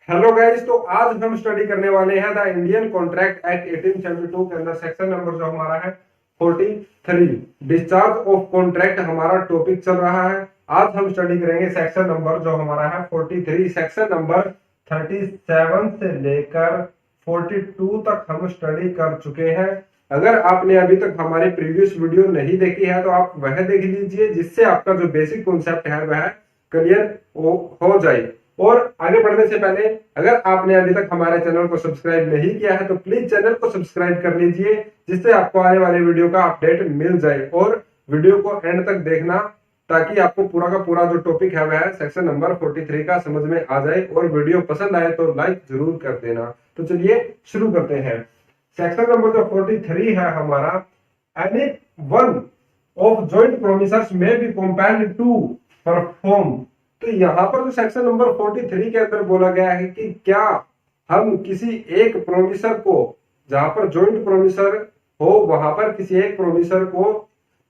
Hello guys, तो आज हम स्टडी करने वाले हैं द इंडियन कॉन्ट्रैक्ट एक्ट 1872 के अंदर सेक्शन नंबर जो हमारा है 43 डिस्चार्ज ऑफ कॉन्ट्रैक्ट हमारा टॉपिक चल रहा है। आज हम स्टडी करेंगे सेक्शन नंबर जो हमारा है 43। सेक्शन नंबर 37 से लेकर 42 तक हम स्टडी कर चुके हैं। अगर आपने अभी तक हमारी प्रीवियस वीडियो नहीं देखी है तो आप वह देख लीजिए, जिससे आपका जो बेसिक कॉन्सेप्ट है वह क्लियर हो जाए। और आगे बढ़ने से पहले अगर आपने अभी तक हमारे चैनल को सब्सक्राइब नहीं किया है तो प्लीज चैनल को सब्सक्राइब कर लीजिए, जिससे आपको आने वाले वीडियो का अपडेट मिल जाए। और वीडियो को एंड तक देखना ताकि आपको पूरा का पूरा जो टॉपिक है वह सेक्शन नंबर 43 का समझ में आ जाए। और वीडियो पसंद आए तो लाइक जरूर कर देना। तो चलिए शुरू करते हैं। सेक्शन नंबर जो 43 है हमारा, एनी वन ऑफ जॉइंट प्रोमिसर्स में बी कंपेल्ड टू परफॉर्म। तो यहाँ पर जो सेक्शन नंबर 43 के अंदर बोला गया है कि क्या हम किसी एक प्रोमिसर को, जहां पर जॉइंट प्रोमिसर हो वहां पर किसी एक प्रोमिसर को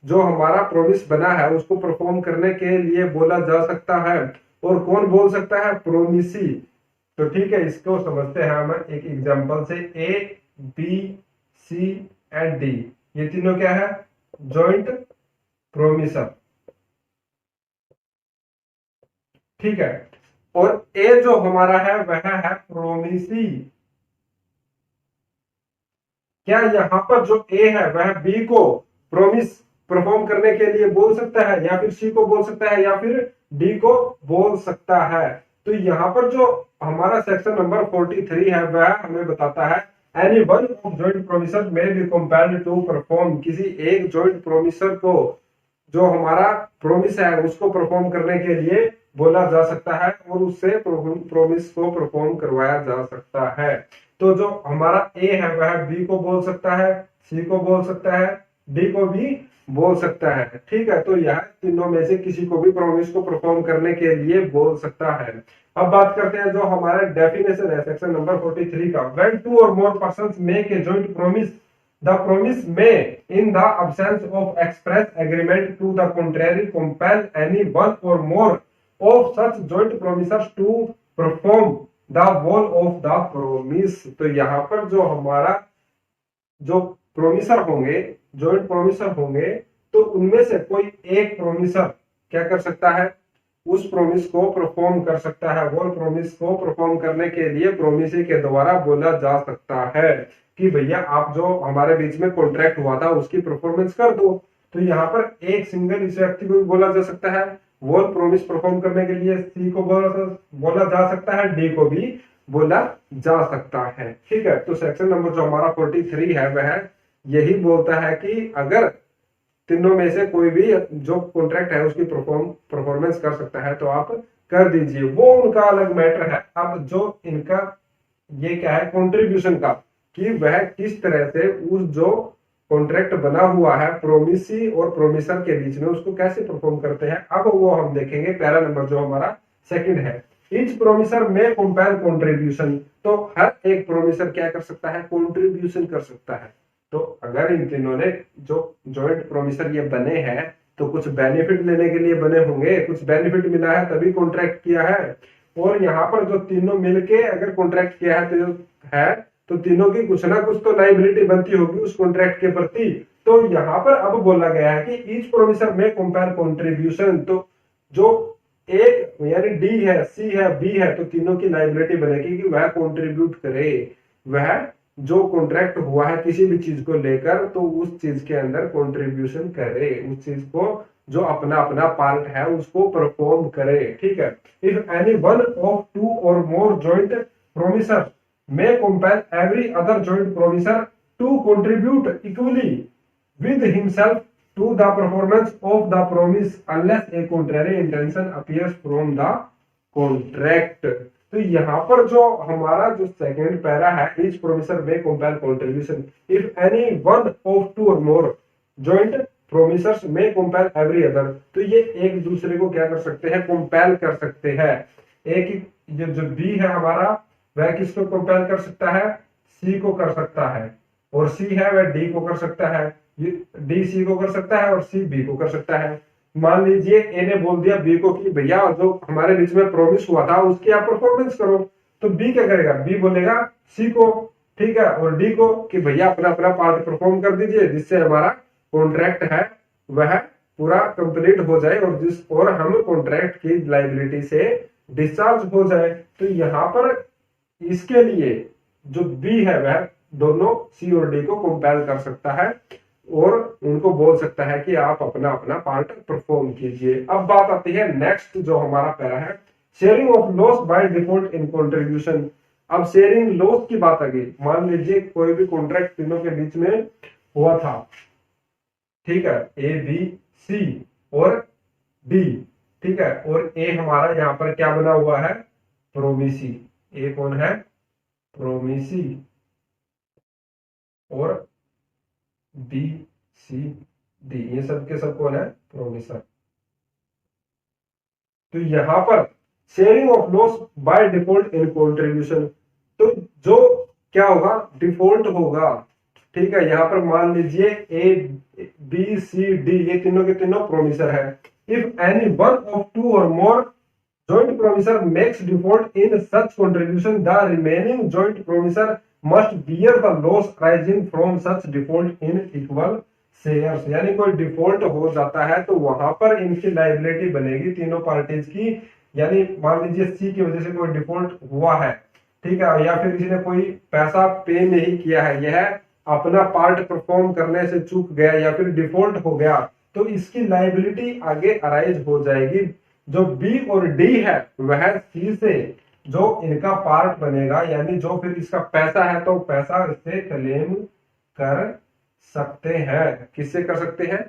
जो हमारा प्रोमिस बना है उसको परफॉर्म करने के लिए बोला जा सकता है। और कौन बोल सकता है? प्रोमिसी। तो ठीक है, इसको समझते हैं हम एक एग्जांपल से। ए, बी, सी एंड डी, ये तीनों क्या है? Joint promisor. ठीक है। और ए जो हमारा है वह है प्रोमिसी। क्या यहाँ पर जो ए है वह बी को प्रोमिस परफॉर्म करने के लिए बोल सकता है, या फिर सी को बोल सकता है, या फिर डी को बोल सकता है? तो यहाँ पर जो हमारा सेक्शन नंबर 43 है वह हमें बताता है any one of joint promisor में बी कंपेल्ड टू परफॉर्म। किसी एक जॉइंट प्रोमिसर को जो हमारा प्रोमिस है उसको परफॉर्म करने के लिए बोला जा सकता है और उससे प्रोमिस को परफॉर्म करवाया जा सकता है। तो जो हमारा ए है वह बी को बोल सकता है, सी को बोल सकता है, डी को भी बोल सकता है। ठीक है, तो यह तीनों में से किसी को भी प्रोमिस को परफॉर्म करने के लिए बोल सकता है। अब बात करते हैं जो हमारा डेफिनेशन है सेक्शन नंबर 43 का। व्हेन टू और more persons make a joint promise, the promise may, in the absence of express agreement to the contrary, compel any one or more of such joint promisers to perform the whole of the promise। तो यहाँ पर जो हमारा जो promisor होंगे, joint promisor होंगे, तो उनमें से कोई एक प्रोमिसर क्या कर सकता है? उस प्रोमिस को परफॉर्म कर सकता है। वो प्रोमिस को परफॉर्म करने के लिए प्रोमिसी के द्वारा बोला जा सकता है कि भैया आप जो हमारे बीच में कॉन्ट्रैक्ट हुआ था उसकी परफॉर्मेंस कर दो। तो यहाँ पर एक सिंगल इस व्यक्ति को भी बोला जा सकता है। वो प्रॉमिस परफॉर्म करने के लिए सी को बोला जा सकता है, डी को भी बोला जा सकता है। ठीक है, तो सेक्शन नंबर जो हमारा 43 है वह यही बोलता है कि अगर तीनों में से कोई भी जो कॉन्ट्रैक्ट है उसकी परफॉर्मेंस कर सकता है तो आप कर दीजिए। वो उनका अलग मैटर है। अब जो इनका ये क्या है कंट्रीब्यूशन का, कि वह किस तरह से उस जो कॉन्ट्रैक्ट बना हुआ है प्रोमिसी और प्रोमिसर के बीच में उसको कैसे परफॉर्म करते हैं, अब वो हम देखेंगे। पहला नंबर जो हमारा सेकंड है, ईच प्रोमिसर में कंपेल कंट्रीब्यूशन। तो हर एक प्रोमिसर क्या कर सकता है? कंट्रीब्यूशन कर सकता है। तो अगर इन तीनों ने जो जॉइंट प्रोमिसर ये बने हैं तो कुछ बेनिफिट लेने के लिए बने होंगे, कुछ बेनिफिट मिला है तभी कॉन्ट्रैक्ट किया है। और यहाँ पर जो तीनों मिलके अगर कॉन्ट्रैक्ट किया है तो तीनों की कुछ ना कुछ तो लाइबिलिटी बनती होगी उस कॉन्ट्रैक्ट के प्रति। तो यहाँ पर अब बोला गया है कि ईच प्रोमिसर में कंपेयर कंट्रीब्यूशन। तो जो एक यानी डी है, सी है, बी है, तो तीनों की लाइबिलिटी बनेगी कि वह कंट्रीब्यूट करे। वह जो कॉन्ट्रैक्ट हुआ है किसी भी चीज को लेकर तो उस चीज के अंदर कंट्रीब्यूशन करे, उस चीज को जो अपना अपना पार्ट है उसको परफॉर्म करे। ठीक है। If any one of two और more joint promisor may compel every other joint promisor to contribute equally with himself to the performance of the promise unless a contrary intention appears from the contract। तो यहाँ पर जो हमारा जो second para है, each promisor may compel contribution if any one of two or more joint promisers may compel every other। तो ये एक दूसरे को क्या कर सकते हैं? कंपेल कर सकते हैं। एक जो बी है हमारा वह किसको कंपेल कर सकता है? सी को कर सकता है। और सी है वह डी को कर सकता है, डी सी को कर सकता है और सी बी को कर सकता है। मान लीजिए ए ने बोल दिया बी को कि भैया जो हमारे बीच में प्रॉमिस हुआ था उसकी आप परफॉर्मेंस करो। तो बी क्या करेगा, बी बोलेगा सी को, ठीक है, और डी को कि भैया अपना अपना पार्ट परफॉर्म कर दीजिए, जिससे हमारा कॉन्ट्रैक्ट है वह पूरा कंप्लीट हो जाए और हम कॉन्ट्रैक्ट की लाइबिलिटी से डिस्चार्ज हो जाए। तो यहाँ पर इसके लिए जो बी है वह दोनों सी और डी को कंपेल कर सकता है और उनको बोल सकता है कि आप अपना अपना पार्ट परफॉर्म कीजिए। अब बात आती है नेक्स्ट जो हमारा पैरा है, sharing of loss by default in contribution. अब शेयरिंग लॉस की बात आ गई। मान लीजिए कोई भी कॉन्ट्रैक्ट तीनों के बीच में हुआ था, ठीक है, ए बी सी और डी, ठीक है, और ए हमारा यहाँ पर क्या बना हुआ है, प्रोमिसी। ए कौन है, प्रोमिसी, और बी सी डी ये सब के सब कौन है, प्रोमिसर। तो यहां पर sharing of loss by default in contribution, तो जो क्या होगा, डिफॉल्ट होगा, ठीक है। यहां पर मान लीजिए ए बी सी डी ये तीनों के तीनों प्रोमिसर है। If any one of two और more joint promisor makes default in such contribution, the remaining joint promisor must bear the loss arising from such default in equal shares। यानी कोई default हो जाता है तो वहां पर इनकी लाइबिलिटी बनेगी तीनों पार्टीज की। यानी मान लीजिए सी की वजह से कोई डिफॉल्ट हुआ है, ठीक है, या फिर किसी ने कोई पैसा पे नहीं किया है, यह अपना पार्ट परफॉर्म करने से चूक गया या फिर डिफॉल्ट हो गया, तो इसकी लाइबिलिटी आगे अराइज हो जाएगी। जो बी और डी है वह सी से जो इनका पार्ट बनेगा, यानी जो फिर इसका पैसा है तो पैसा इससे क्लेम कर सकते हैं। किससे कर सकते हैं,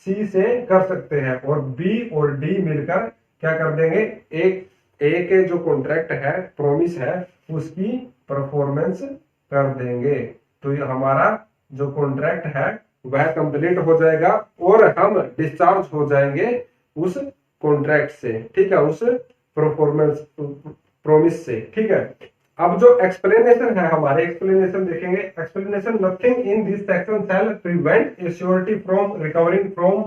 सी से कर सकते हैं, और बी और डी मिलकर क्या कर देंगे, एक ए के जो कॉन्ट्रैक्ट है, प्रॉमिस है, उसकी परफॉर्मेंस कर देंगे। तो ये हमारा जो कॉन्ट्रैक्ट है वह कंप्लीट हो जाएगा और हम डिस्चार्ज हो जाएंगे उस कॉन्ट्रैक्ट से, ठीक है, उस परफॉर्मेंस प्रॉमिस से, ठीक है। अब जो एक्सप्लेनेशन है हमारे, एक्सप्लेनेशन देखेंगे। Explanation, nothing in this section shall prevent a surety from recovering from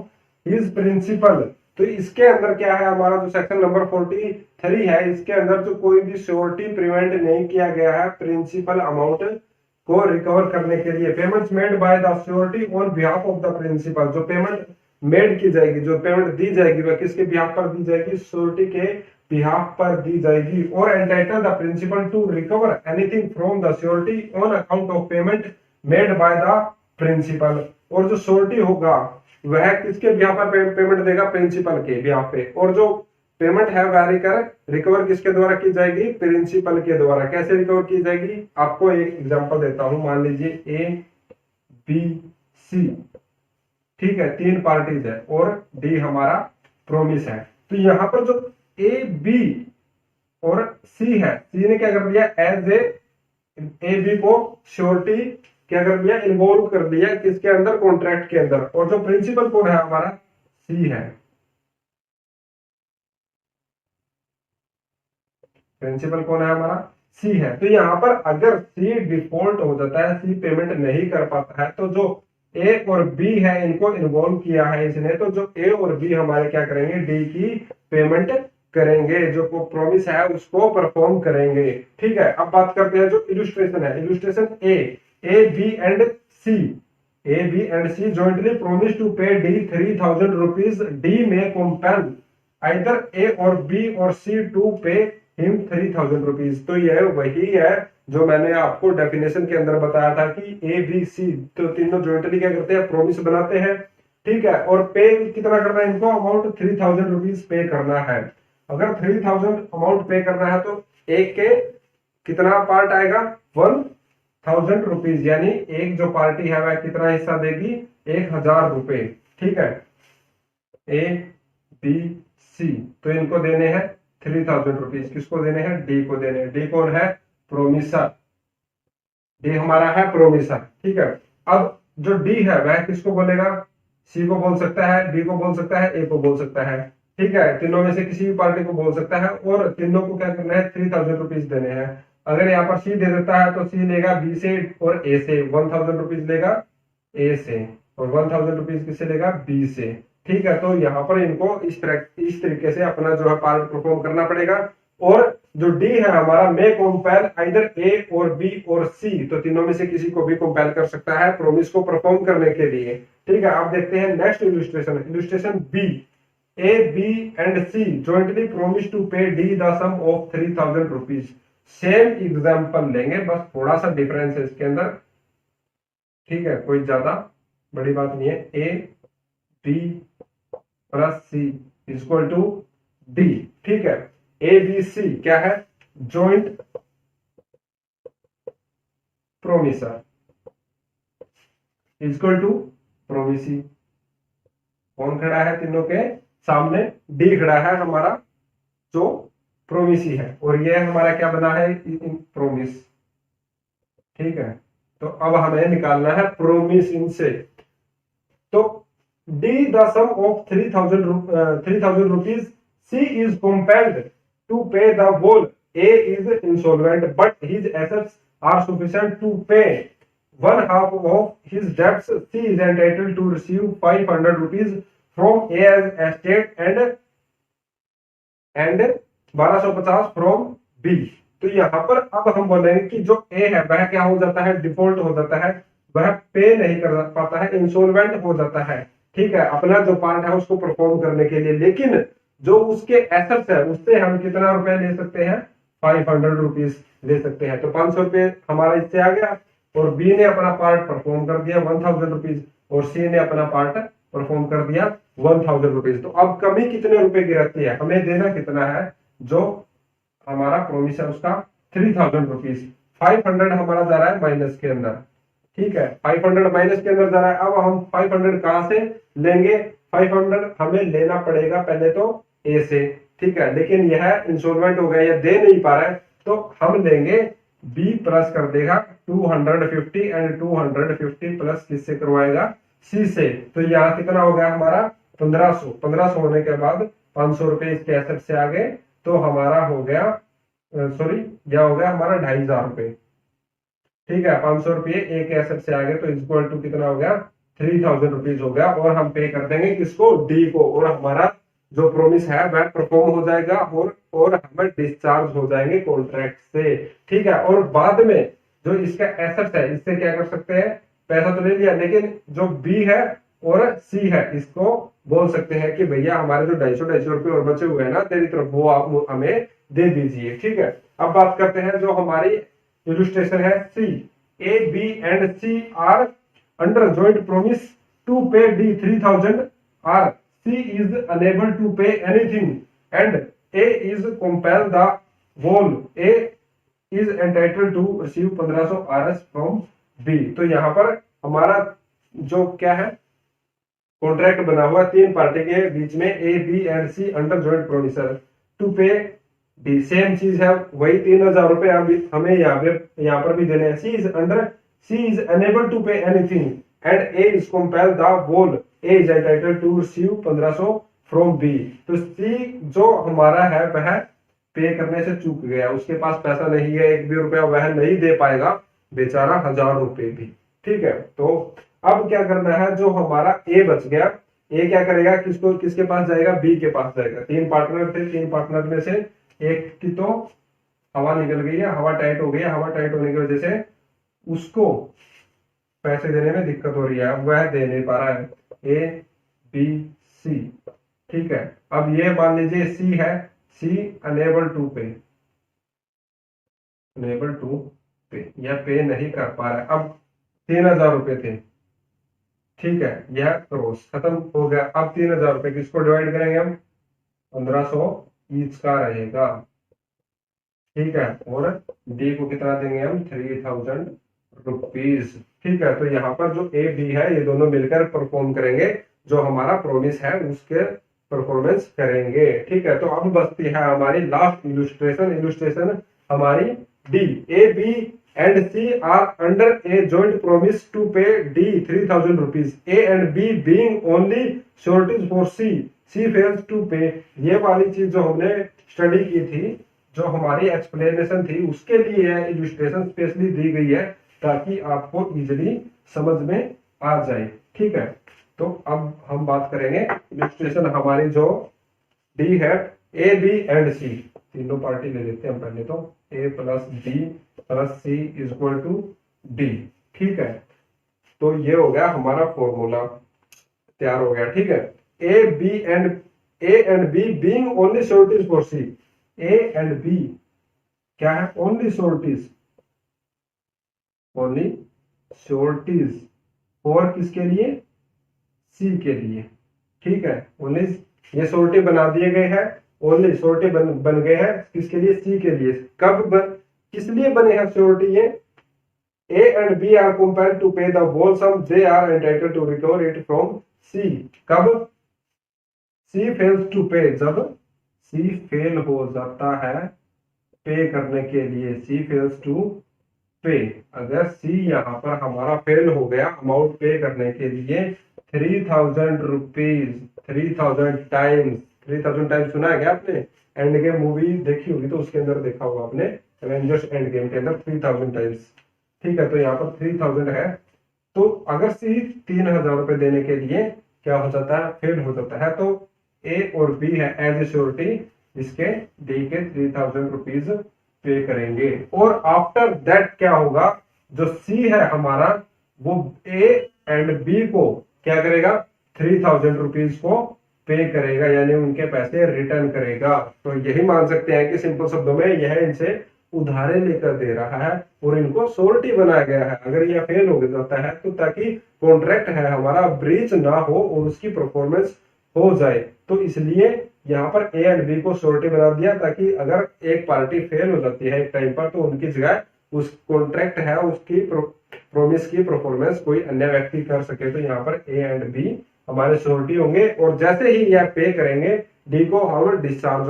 his principal. तो इसके अंदर क्या है, हमारा जो सेक्शन नंबर 43 है, इसके अंदर जो कोई भी श्योरिटी प्रिवेंट नहीं किया गया है प्रिंसिपल अमाउंट को रिकवर करने के लिए। Payments made by the surety on behalf of the principal, जो पेमेंट मेड की जाएगी, जो पेमेंट दी जाएगी वह किसके बिहाफ पर दी जाएगी, श्योरिटी के बिहाफ पर दी जाएगी। और entitle the principal to recover anything from the surety on account of payment made by the principal. और जो श्योरिटी होगा वह किसके बिहाफ पर पेमेंट देगा, प्रिंसिपल के बिहाफ पे, और जो पेमेंट है वह रिकवर किसके द्वारा की जाएगी, प्रिंसिपल के द्वारा। कैसे रिकवर की जाएगी, आपको एक एग्जांपल देता हूं। मान लीजिए ए बी सी, ठीक है, तीन पार्टीज है और डी हमारा प्रोमिस है। तो यहां पर जो ए बी और सी है, सी ने क्या कर दिया, एज ए बी को श्योरिटी क्या कर दिया, इन्वॉल्व कर दिया किसके अंदर, कॉन्ट्रैक्ट के अंदर। और जो प्रिंसिपल कौन है हमारा, सी है, प्रिंसिपल कौन है हमारा, सी है। तो यहां पर अगर सी डिफॉल्ट हो जाता है, सी पेमेंट नहीं कर पाता है, तो जो ए और बी है इनको इन्वॉल्व किया है इसने, तो जो ए और बी हमारे क्या करेंगे, डी की पेमेंट करेंगे, जो को प्रॉमिस है उसको परफॉर्म करेंगे, ठीक है। अब बात करते हैं जो इलुस्ट्रेशन है। Illustration A B and C, A B and C jointly promise to pay D 3000 rupees. D may compel either A or B or C to pay him 3000 rupees। तो यह वही है जो मैंने आपको डेफिनेशन के अंदर बताया था कि ए बी सी तो तीनों ज्वाइंटली क्या करते हैं, प्रोमिस बनाते हैं, ठीक है, और पे कितना करना है इनको, अमाउंट 3000 रुपीज पे करना है। अगर 3000 अमाउंट पे करना है तो एक के कितना पार्ट आएगा, 1000 रुपीज, यानी एक जो पार्टी है वह कितना हिस्सा देगी, 1000 रुपए, ठीक है। ए बी सी तो इनको देने हैं 3000 रुपीज, किसको देने हैं, डी को देने हैं। डी कौन है, प्रोमिसर, डी हमारा है प्रोमिसर, ठीक है। अब जो डी है वह किसको बोलेगा, सी को बोल सकता है, बी को बोल सकता है, ए को बोल सकता है, ठीक है, तीनों में से किसी भी पार्टी को बोल सकता है, और तीनों को क्या करना है, 3000 रुपीज देने हैं। अगर यहाँ पर सी दे देता है तो सी लेगा बी से और ए से, 1000 रुपीज लेगा ए से और 1000 रुपीज किससे लेगा, बी से, ठीक है। तो यहाँ पर इनको इस तरीके से अपना जो है पार्ट परफॉर्म करना पड़ेगा। और जो डी है हमारा मे कंपेयर आइदर ए और बी और सी, तो तीनों में से किसी को भी कंपेयर कर सकता है प्रोमिस को परफॉर्म करने के लिए। ठीक है, आप देखते हैं next illustration, illustration B. A B and C jointly promise to pay D the sum of 3000 rupees. Same example लेंगे, बस थोड़ा सा डिफरेंस है इसके अंदर। ठीक है, कोई ज्यादा बड़ी बात नहीं है। A B plus C equal to D. ठीक है, ए बी सी क्या है, joint promisor equal to promisee. कौन खड़ा है तीनों के सामने, डी खड़ा है हमारा जो प्रोमिसी है, और ये हमारा क्या बना है, प्रोमिस। ठीक है, तो अब हमें निकालना है प्रोमिस इनसे। तो D the sum of 3000 rupees, C is compelled to pay the whole, A is insolvent but his assets are sufficient to pay one half of his debts, C is entitled to receive 500 rupees from A as estate and 1250 from B। तो यहाँ पर अब हम बोलेंगे कि जो A है वह क्या हो जाता है, डिफॉल्ट हो जाता है, वह पे नहीं कर पाता है, इंसॉल्वेंट हो जाता है। ठीक है, अपना जो पार्ट है उसको परफॉर्म करने के लिए, लेकिन जो उसके एसेट्स है उससे हम कितना रुपए ले सकते हैं, 500 रुपीज ले सकते हैं। तो 500 रुपए हमारा इससे आ गया, और बी ने अपना पार्ट परफॉर्म कर दिया 1000 रुपीज, और सी ने अपना पार्ट परफॉर्म कर दिया 1000 रुपीज। तो अब कमी कितने रुपए की रहती है, हमें देना कितना है, जो हमारा प्रोमिस है उसका 3000 रुपीज। 500 हमारा जा रहा है माइनस के अंदर। ठीक है, 500 माइनस के अंदर जा रहा है। अब हम 500 कहां से लेंगे, 500 हमें लेना पड़ेगा पहले तो ए से। ठीक है, लेकिन यह इंसॉल्वेंट हो गया, यह दे नहीं पा रहा है, तो हम लेंगे बी प्लस कर देगा 250 एंड 250 प्लस किससे करवाएगा, सी से। तो यहाँ कितना हो गया हमारा 1500। 1500 होने के बाद 500 रुपए इसके एसेट से आ गए, तो हमारा हो गया सॉरी क्या हो गया हमारा 2500 रुपए। ठीक है, 500 रुपये एक एसेट से आ गए, तो इक्वल टू कितना हो गया, 3000 रुपीज हो गया। और हम पे कर देंगे किसको, डी को, और हमारा जो प्रोमिस है वह परफॉर्म हो जाएगा, और हमें डिस्चार्ज हो जाएंगे कॉन्ट्रैक्ट से। ठीक है, और बाद में जो इसका एसेट है इससे क्या कर सकते हैं, पैसा तो ले लिया, लेकिन जो बी है और सी है इसको बोल सकते हैं कि भैया हमारे जो 250 रुपए और बचे हुए हैं ना तेरी तरफ, वो आप हमें दे दीजिए। ठीक है, अब बात करते हैं जो हमारी इलस्ट्रेशन है C. A B and C are under joint promise to pay D 3000 are C is unable to pay anything and A is compelled the whole, A is entitled to receive 1500 RS from B। तो यहाँ पर हमारा जो क्या है contract बना हुआ तीन पार्टी के बीच में, A B and C under joint promisor to pay D, same चीज है, वही 3000 रुपए हमें यहाँ पर भी देने हैं। C is unable to pay anything and A is compelled the whole, A is entitled to receive 1500 from B। तो C जो हमारा है वह पे करने से चूक गया, उसके पास पैसा नहीं है, एक भी रुपया वह नहीं दे पाएगा बेचारा, 1000 रुपए भी। ठीक है, तो अब क्या करना है, जो हमारा ए बच गया, ए क्या करेगा, किसके पास जाएगा, बी के पास जाएगा। तीन पार्टनर थे, तीन पार्टनर में से एक की तो हवा निकल गई है, हवा टाइट हो गई है, हवा टाइट होने की वजह से उसको पैसे देने में दिक्कत हो रही है, अब वह दे नहीं पा रहा है, ए बी सी। ठीक है, अब ये मान लीजिए सी है, सी अनेबल टू पे, या पे नहीं कर पा रहा है। अब 3000 रुपए थे, ठीक है, यह क्रॉस खत्म हो गया। अब 3000 रुपए किसको डिवाइड करेंगे हम, 1500 ईच का रहेगा। ठीक है, और डी को कितना देंगे हम, 3000 रुपीज। ठीक है, तो यहाँ पर जो ए बी है ये दोनों मिलकर परफॉर्म करेंगे, जो हमारा प्रोमिस है उसके परफॉर्मेंस करेंगे। ठीक है, तो अब बचती है हमारी लास्ट इलस्ट्रेशन हमारी D. A B and C are under a joint promise to pay D 3000 rupees, A and B being only sureties for C fails to pay. ये वाली चीज जो हमने स्टडी की थी, जो हमारी एक्सप्लेनेशन थी, उसके लिए इलस्ट्रेशन स्पेशली दी गई है ताकि आपको इजीली समझ में आ जाए। ठीक है, तो अब हम बात करेंगे इलस्ट्रेशन हमारी जो डी है, ए बी एंड सी। तीनों पार्टी ले लेते हैं हम पहले तो, A plus B plus C is equal to D. ठीक है, तो ये हो गया हमारा फॉर्मूला तैयार हो गया। ठीक है, A and B being only sureties for C, A and B क्या है, only sureties, only sureties for किसके लिए, सी के लिए। ठीक है, ओनली ये श्योरिटी बना दिए गए हैं, ओनली श्योरिटी बन गए हैं किसके लिए, सी के लिए। किस लिए बने हैं श्योरिटी ये, A and B are compelled to pay the whole sum they are entitled to recover it from C। कब C fails to pay, जब C फेल हो जाता है पे करने के लिए, C fails to pay। अगर C यहाँ पर हमारा फेल हो गया अमाउंट पे करने के लिए 3000 रुपीज, 3000 टाइम्स, 3000 टाइम्स सुना है क्या आपने, एंड गेम मूवी देखी होगी तो उसके अंदर देखा होगा आपने, एवेंजर्स एंड गेम के अंदर 3000 टाइम्स। ठीक है, तो यहाँ पर 3000 है, तो अगर सी 3000 रुपए देने के लिए क्या हो जाता है, फेल हो जाता है, तो ए और बी है एज ए श्योरिटी इसके डी के 3000 रुपीज पे करेंगे। और आफ्टर दैट क्या होगा, जो सी है हमारा वो ए एंड बी को क्या करेगा, 3000 रुपीज को पे करेगा, यानी उनके पैसे रिटर्न करेगा। तो यही मान सकते हैं कि सिंपल शब्दों में यह इनसे उधारे लेकर दे रहा है और इनको श्योरिटी बनाया गया है। अगर यह फेल हो जाता है तो ताकि कॉन्ट्रैक्ट है हमारा ब्रीच ना हो और उसकी परफॉर्मेंस हो जाए, तो इसलिए यहाँ पर ए एंड बी को श्योरिटी बना दिया, ताकि अगर एक पार्टी फेल हो जाती है एक टाइम पर तो उनकी जगह उस कॉन्ट्रैक्ट है उसकी प्रोमिस की परफॉर्मेंस कोई अन्य व्यक्ति कर सके। तो यहाँ पर ए एंड बी हमारे श्योरिटी होंगे, और जैसे ही यह पे करेंगे डी को हम डिस्चार्ज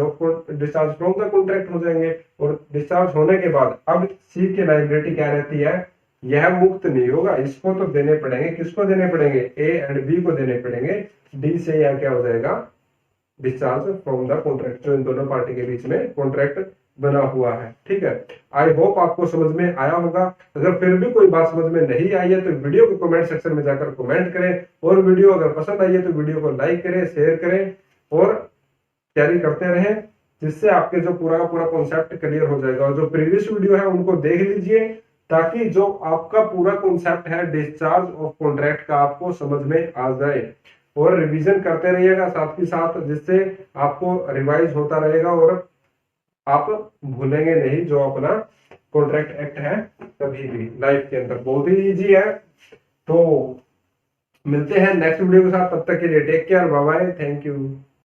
फ्रॉम द कॉन्ट्रैक्ट हो जाएंगे। और डिस्चार्ज होने के बाद अब सी की लायबिलिटी क्या रहती है, यह मुक्त नहीं होगा, इसको तो देने पड़ेंगे। किसको देने पड़ेंगे, ए एंड बी को देने पड़ेंगे। डी से यह क्या हो जाएगा, डिस्चार्ज फ्रॉम द कॉन्ट्रैक्ट, जो इन दोनों पार्टी के बीच में कॉन्ट्रैक्ट बना हुआ है। ठीक है, आई होप आपको समझ में आया होगा। अगर फिर भी कोई बात समझ में नहीं आई है तो वीडियो को कमेंट सेक्शन में जाकर कमेंट करें, और वीडियो अगर पसंद आई है तो वीडियो को लाइक करें, शेयर करें और तैयारी करते रहें, जिससे आपके जो पूरा का पूरा कॉन्सेप्ट क्लियर हो जाएगा। और जो प्रीवियस वीडियो है उनको देख लीजिए, ताकि जो आपका पूरा कॉन्सेप्ट है डिस्चार्ज ऑफ कॉन्ट्रैक्ट का आपको समझ में आ जाए। और रिवीजन करते रहिएगा साथ ही साथ, जिससे आपको रिवाइज होता रहेगा और आप भूलेंगे नहीं जो अपना कॉन्ट्रैक्ट एक्ट है कभी भी लाइफ के अंदर। बहुत ही इजी है। तो मिलते हैं नेक्स्ट वीडियो के साथ, तब तक के लिए take care, bye bye, thank you.